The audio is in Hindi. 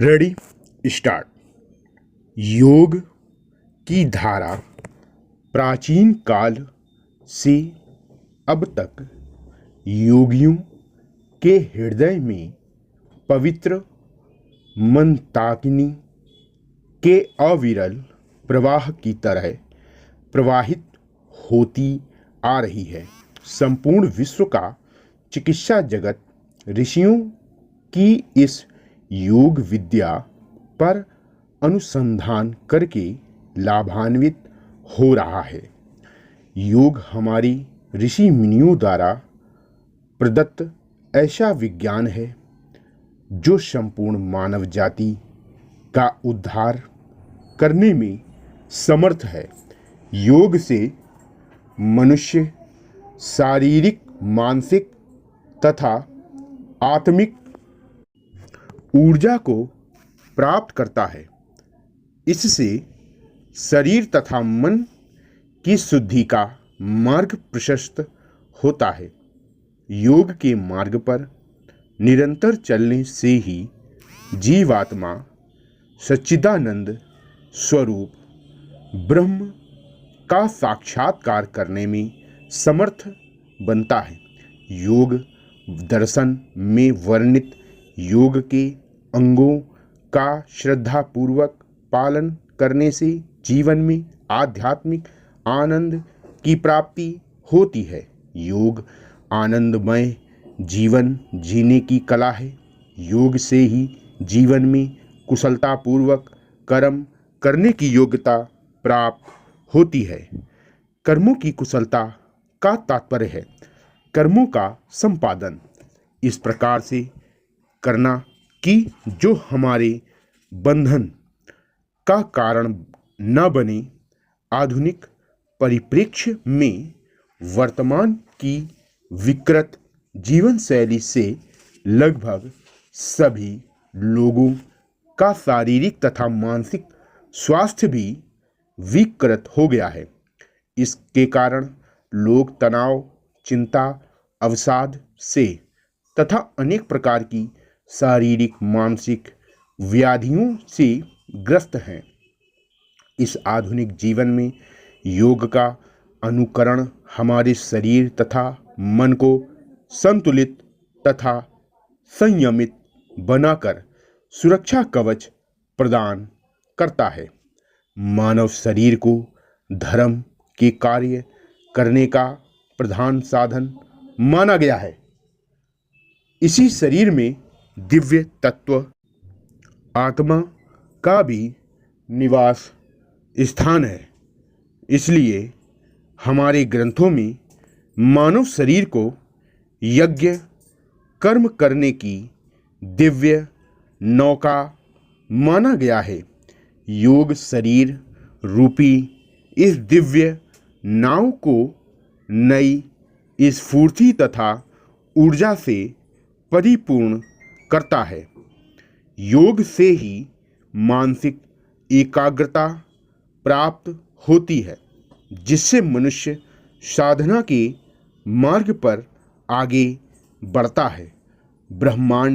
Ready start. योग की धारा प्राचीन काल से अब तक योगियों के हृदय में पवित्र मंदाकिनी के अविरल प्रवाह की तरह प्रवाहित होती आ रही है। संपूर्ण विश्व का चिकित्सा जगत ऋषियों की इस योग विद्या पर अनुसंधान करके लाभान्वित हो रहा है। योग हमारी ऋषि मुनियों द्वारा प्रदत्त ऐसा विज्ञान है जो संपूर्ण मानव जाति का उद्धार करने में समर्थ है। योग से मनुष्य शारीरिक, मानसिक तथा आत्मिक ऊर्जा को प्राप्त करता है। इससे शरीर तथा मन की शुद्धि का मार्ग प्रशस्त होता है। योग के मार्ग पर निरंतर चलने से ही जीवात्मा सच्चिदानंद स्वरूप ब्रह्म का साक्षात्कार करने में समर्थ बनता है। योग दर्शन में वर्णित योग के अंगों का श्रद्धापूर्वक पालन करने से जीवन में आध्यात्मिक आनंद की प्राप्ति होती है। योग आनंदमय जीवन जीने की कला है। योग से ही जीवन में कुशलतापूर्वक कर्म करने की योग्यता प्राप्त होती है। कर्मों की कुशलता का तात्पर्य है कर्मों का संपादन इस प्रकार से करना कि जो हमारे बंधन का कारण न बने। आधुनिक परिप्रेक्ष्य में वर्तमान की विकृत जीवन शैली से लगभग सभी लोगों का शारीरिक तथा मानसिक स्वास्थ्य भी विकृत हो गया है। इसके कारण लोग तनाव, चिंता, अवसाद से तथा अनेक प्रकार की शारीरिक, मानसिक व्याधियों से ग्रस्त हैं। इस आधुनिक जीवन में योग का अनुकरण हमारे शरीर तथा मन को संतुलित तथा संयमित बनाकर सुरक्षा कवच प्रदान करता है। मानव शरीर को धर्म के कार्य करने का प्रधान साधन माना गया है। इसी शरीर में दिव्य तत्व आत्मा का भी निवास स्थान है। इसलिए हमारे ग्रंथों में मानव शरीर को यज्ञ कर्म करने की दिव्य नौका माना गया है। योग शरीर रूपी इस दिव्य नाव को नई स्फूर्ति तथा ऊर्जा से परिपूर्ण करता है। योग से ही मानसिक एकाग्रता प्राप्त होती है जिससे मनुष्य साधना के मार्ग पर आगे बढ़ता है। ब्रह्मांड